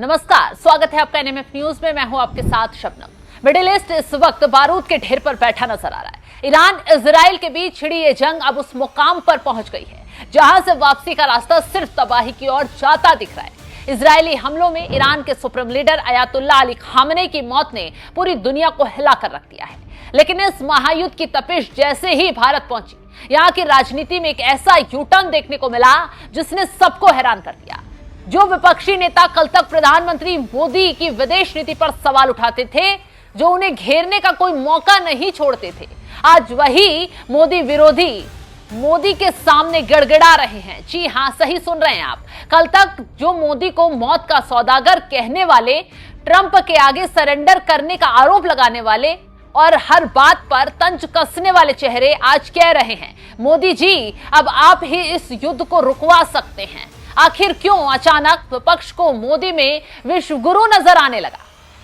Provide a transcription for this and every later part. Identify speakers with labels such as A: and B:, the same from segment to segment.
A: नमस्कार, स्वागत है आपका एनएमएफ न्यूज में। मैं हूं आपके साथ शबनम। मिडिल ईस्ट इस वक्त बारूद के ढेर पर बैठा नजर आ रहा है। ईरान इजराइल के बीच छिड़ी ये जंग अब उस मुकाम पर पहुंच गई है जहां से वापसी का रास्ता सिर्फ तबाही की ओर जाता दिख रहा है। इजरायली हमलों में ईरान के supreme leader Ayatollah Ali Khamenei की मौत ने पूरी दुनिया को हिला कर रख दिया है। लेकिन इस महायुद्ध की तपिश जैसे ही भारत पहुंची, यहाँ की राजनीति में एक ऐसा यूटर्न देखने को मिला जिसने सबको हैरान कर दिया। जो विपक्षी नेता कल तक प्रधानमंत्री मोदी की विदेश नीति पर सवाल उठाते थे, जो उन्हें घेरने का कोई मौका नहीं छोड़ते थे, आज वही मोदी विरोधी मोदी के सामने गिड़गिड़ा रहे हैं। जी हां, सही सुन रहे हैं आप। कल तक जो मोदी को मौत का सौदागर कहने वाले, ट्रंप के आगे सरेंडर करने का आरोप लगाने वाले और हर बात पर तंज कसने वाले चेहरे आज कह रहे हैं, मोदी जी अब आप ही इस युद्ध को रुकवा सकते हैं। आखिर क्यों अचानक विपक्ष को मोदी में विश्व गुरु नजर आने लगा?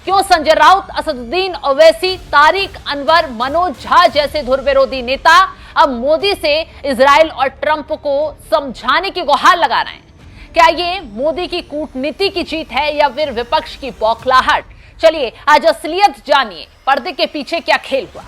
A: क्यों संजय राउत, असदुद्दीन ओवैसी, तारिक अनवर, मनोज झा जैसे धुर विरोधी नेता अब मोदी से इजराइल और ट्रंप को समझाने की गुहार लगा रहे हैं? क्या ये मोदी की कूटनीति की जीत है या फिर विपक्ष की बौखलाहट? चलिए आज असलियत जानिए, पर्दे के पीछे क्या खेल हुआ।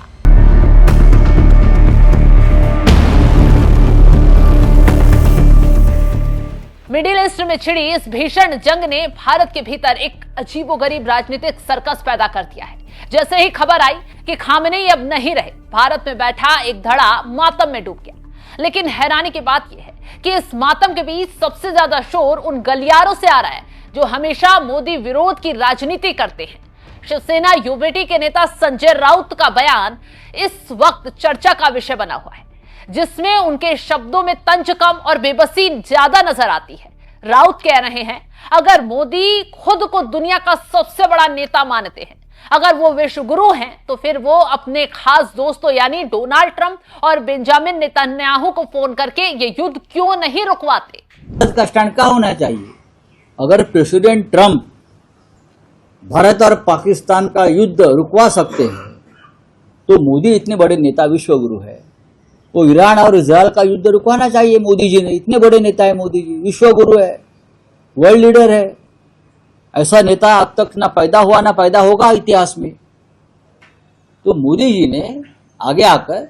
A: मिडिल ईस्ट में छिड़ी इस भीषण जंग ने भारत के भीतर एक अजीबोगरीब राजनीतिक सर्कस पैदा कर दिया है। जैसे ही खबर आई कि खामेनी अब नहीं रहे, भारत में बैठा एक धड़ा मातम में डूब गया। लेकिन हैरानी की बात यह है कि इस मातम के बीच सबसे ज्यादा शोर उन गलियारों से आ रहा है जो हमेशा मोदी विरोध की राजनीति करते हैं। शिवसेना यूबीटी के नेता संजय राउत का बयान इस वक्त चर्चा का विषय बना हुआ है, जिसमें उनके शब्दों में तंज कम और बेबसी ज्यादा नजर आती है। राउत कह रहे हैं, अगर मोदी खुद को दुनिया का सबसे बड़ा नेता मानते हैं, अगर वो विश्व गुरु हैं, तो फिर वो अपने खास दोस्तों यानी डोनाल्ड ट्रंप और बेंजामिन नेतन्याहू को फोन करके ये युद्ध क्यों नहीं रुकवाते?
B: का स्टैंड क्या होना चाहिए? अगर प्रेसिडेंट ट्रंप भारत और पाकिस्तान का युद्ध रुकवा सकते हैं तो मोदी इतने बड़े नेता, विश्व गुरु है, वो ईरान और इजराइल का युद्ध रुकवाना चाहिए। मोदी जी ने, इतने बड़े नेता है मोदी जी, विश्व गुरु है, वर्ल्ड लीडर है। ऐसा नेता अब तक ना पैदा हुआ ना पैदा होगा इतिहास में। तो मोदी जी ने आगे आकर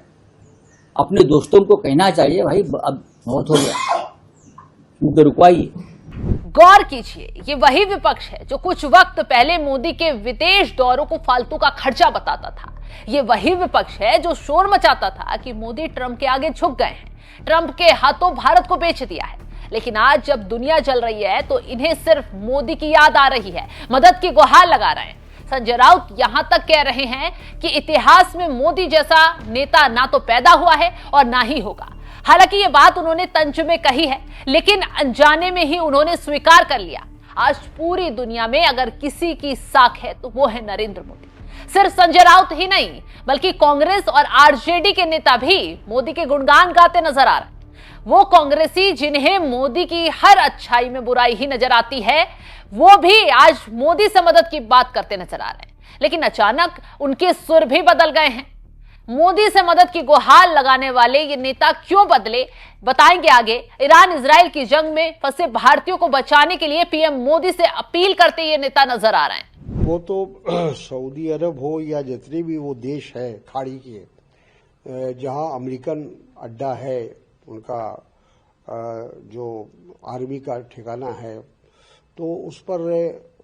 B: अपने दोस्तों को कहना चाहिए, भाई अब बहुत हो गया, युद्ध रुकवाइए।
A: गौर कीजिए, ये वही विपक्ष है जो कुछ वक्त पहले मोदी के विदेश दौरों को फालतू का खर्चा बताता था। ये वही विपक्ष है जो शोर मचाता था कि मोदी ट्रंप के आगे झुक गए हैं, ट्रंप के हाथों भारत को बेच दिया है। लेकिन आज जब दुनिया जल रही है तो इन्हें सिर्फ मोदी की याद आ रही है, मदद की गुहार लगा रहे हैं। संजय राउत यहां तक कह रहे हैं कि इतिहास में मोदी जैसा नेता ना तो पैदा हुआ है और ना ही होगा। हालांकि ये बात उन्होंने तंज में कही है, लेकिन अनजाने में ही उन्होंने स्वीकार कर लिया। आज पूरी दुनिया में अगर किसी की साख है तो वो है नरेंद्र मोदी। सिर्फ संजय राउत ही नहीं, बल्कि कांग्रेस और आरजेडी के नेता भी मोदी के गुणगान गाते नजर आ रहे हैं। वो कांग्रेसी जिन्हें मोदी की हर अच्छाई में बुराई ही नजर आती है, वो भी आज मोदी से मदद की बात करते नजर आ रहे हैं। लेकिन अचानक उनके सुर भी बदल गए हैं। मोदी से मदद की गुहार लगाने वाले ये नेता क्यों बदले, बताएंगे आगे। ईरान इजराइल की जंग में फंसे भारतीयों को बचाने के लिए पीएम मोदी से अपील करते ये नेता नजर आ रहे हैं।
C: वो तो सऊदी अरब हो या जितने भी वो देश है खाड़ी के, जहां अमेरिकन अड्डा है, उनका जो आर्मी का ठिकाना है, तो उस पर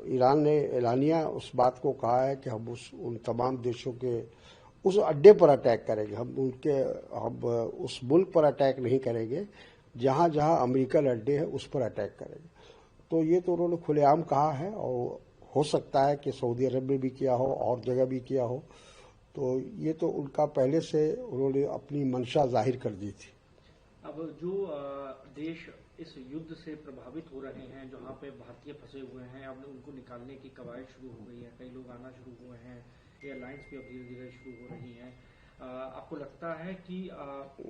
C: ईरान ने एलानिया उस बात को कहा है कि हम उन तमाम देशों के उस अड्डे पर अटैक करेंगे। हम उस मुल्क पर अटैक नहीं करेंगे, जहां जहां अमेरिकन अड्डे हैं उस पर अटैक करेंगे। तो ये तो उन्होंने खुलेआम कहा है, और हो सकता है कि सऊदी अरब में भी किया हो और जगह भी किया हो। तो ये तो उनका पहले से उन्होंने अपनी मंशा जाहिर कर दी थी।
D: अब जो देश इस युद्ध से प्रभावित हो रहे हैं, जहां पे भारतीय फंसे हुए हैं, अब उनको निकालने की कवायद शुरू हो गई है, कई लोग आना शुरू हुए हैं, एयरलाइंस भी अब धीरे धीरे शुरू हो रही हैं। आपको लगता है कि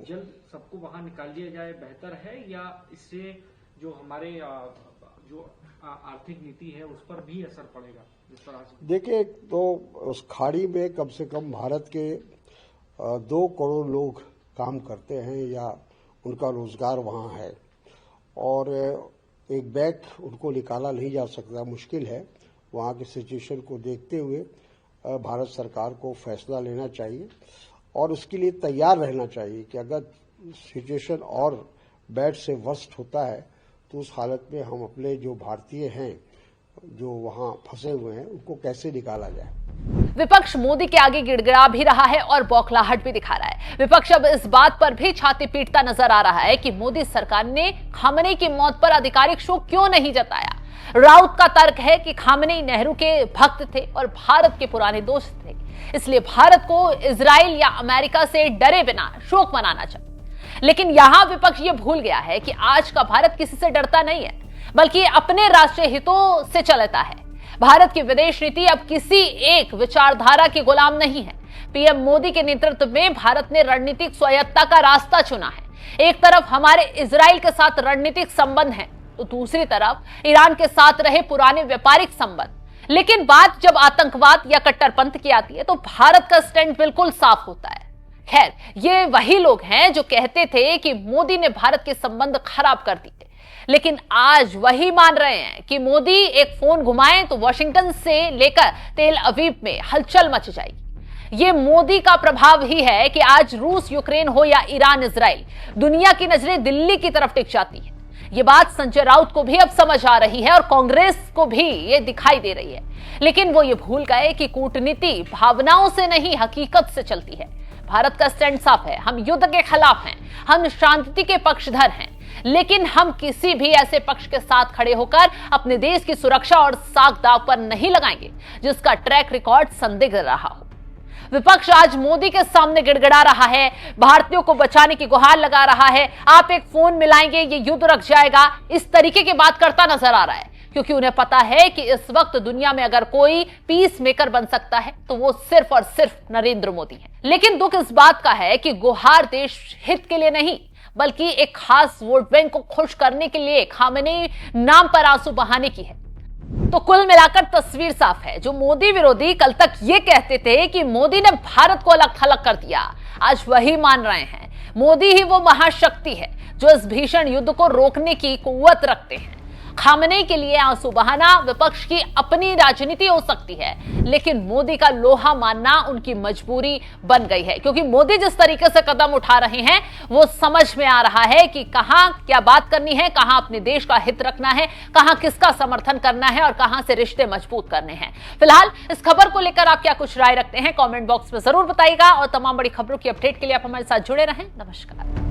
D: जल्द सबको वहां निकाल दिया जाए बेहतर है, या इससे जो हमारे जो आर्थिक नीति है उस पर भी असर पड़ेगा? जिस तरह से
C: देखिए, तो उस खाड़ी में कम से कम भारत के 2 करोड़ लोग काम करते हैं या उनका रोजगार वहां है, और एक बैक उनको निकाला नहीं जा सकता, मुश्किल है। वहाँ की सिचुएशन को देखते हुए भारत सरकार को फैसला लेना चाहिए और उसके लिए तैयार रहना चाहिए कि अगर सिचुएशन और बैड से वर्स्ट होता है तो उस हालत में हम अपने जो भारतीय हैं जो वहाँ फंसे हुए हैं उनको कैसे निकाला जाए।
A: विपक्ष मोदी के आगे गिड़गिड़ा भी रहा है और बौखलाहट भी दिखा रहा है। विपक्ष अब इस बात पर भी छाती पीटता नजर आ रहा है कि मोदी सरकार ने खामनेई की मौत पर आधिकारिक शोक क्यों नहीं जताया। राउत का तर्क है कि खामनेई नेहरू के भक्त थे और भारत के पुराने दोस्त थे, इसलिए भारत को इजराइल या अमेरिका से डरे बिना शोक मनाना चाहिए। लेकिन यहां विपक्ष ये भूल गया है कि आज का भारत किसी से डरता नहीं है, बल्कि अपने राष्ट्रीय हितों से चलता है। भारत की विदेश नीति अब किसी एक विचारधारा की गुलाम नहीं है। पीएम मोदी के नेतृत्व में भारत ने रणनीतिक स्वायत्तता का रास्ता चुना है। एक तरफ हमारे इजराइल के साथ रणनीतिक संबंध हैं, तो दूसरी तरफ ईरान के साथ रहे पुराने व्यापारिक संबंध। लेकिन बात जब आतंकवाद या कट्टरपंथ की आती है तो भारत का स्टैंड बिल्कुल साफ होता है। खैर, ये वही लोग हैं जो कहते थे कि मोदी ने भारत के संबंध खराब कर दिए, लेकिन आज वही मान रहे हैं कि मोदी एक फोन घुमाएं तो वॉशिंगटन से लेकर तेल अवीव में हलचल मच जाएगी। ये मोदी का प्रभाव ही है कि आज रूस यूक्रेन हो या ईरान इजराइल, दुनिया की नजरें दिल्ली की तरफ टिक जाती है। ये बात संजय राउत को भी अब समझ आ रही है और कांग्रेस को भी ये दिखाई दे रही है, लेकिन वो ये भूल गए कि कूटनीति भावनाओं से नहीं हकीकत से चलती है। भारत का स्टैंड साफ है, हम युद्ध के खिलाफ हैं, हम शांति के पक्षधर हैं, लेकिन हम किसी भी ऐसे पक्ष के साथ खड़े होकर अपने देश की सुरक्षा और साख दांव पर नहीं लगाएंगे जिसका ट्रैक रिकॉर्ड संदिग्ध रहा हो। विपक्ष आज मोदी के सामने गिड़गिड़ा रहा है, भारतीयों को बचाने की गुहार लगा रहा है, आप एक फोन मिलाएंगे ये युद्ध रख जाएगा, इस तरीके की बात करता नजर आ रहा है, क्योंकि उन्हें पता है कि इस वक्त दुनिया में अगर कोई पीस मेकर बन सकता है तो वो सिर्फ और सिर्फ नरेंद्र मोदी है। लेकिन दुख इस बात का है कि गुहार देश हित के लिए नहीं, बल्कि एक खास वोट बैंक को खुश करने के लिए खामनेई नाम पर आंसू बहाने की है। तो कुल मिलाकर तस्वीर साफ है। जो मोदी विरोधी कल तक ये कहते थे कि मोदी ने भारत को अलग थलग कर दिया, आज वही मान रहे हैं मोदी ही वो महाशक्ति है जो इस भीषण युद्ध को रोकने की कुव्वत रखते हैं। खामनेई के लिए आंसू बहाना विपक्ष की अपनी राजनीति हो सकती है, लेकिन मोदी का लोहा मानना उनकी मजबूरी बन गई है, क्योंकि मोदी जिस तरीके से कदम उठा रहे हैं वो समझ में आ रहा है कि कहां क्या बात करनी है, कहां अपने देश का हित रखना है, कहां किसका समर्थन करना है और कहां से रिश्ते मजबूत करने हैं। फिलहाल इस खबर को लेकर आप क्या कुछ राय रखते हैं कमेंट बॉक्स में जरूर बताइएगा और तमाम बड़ी खबरों की अपडेट के लिए आप हमारे साथ जुड़े रहें। नमस्कार।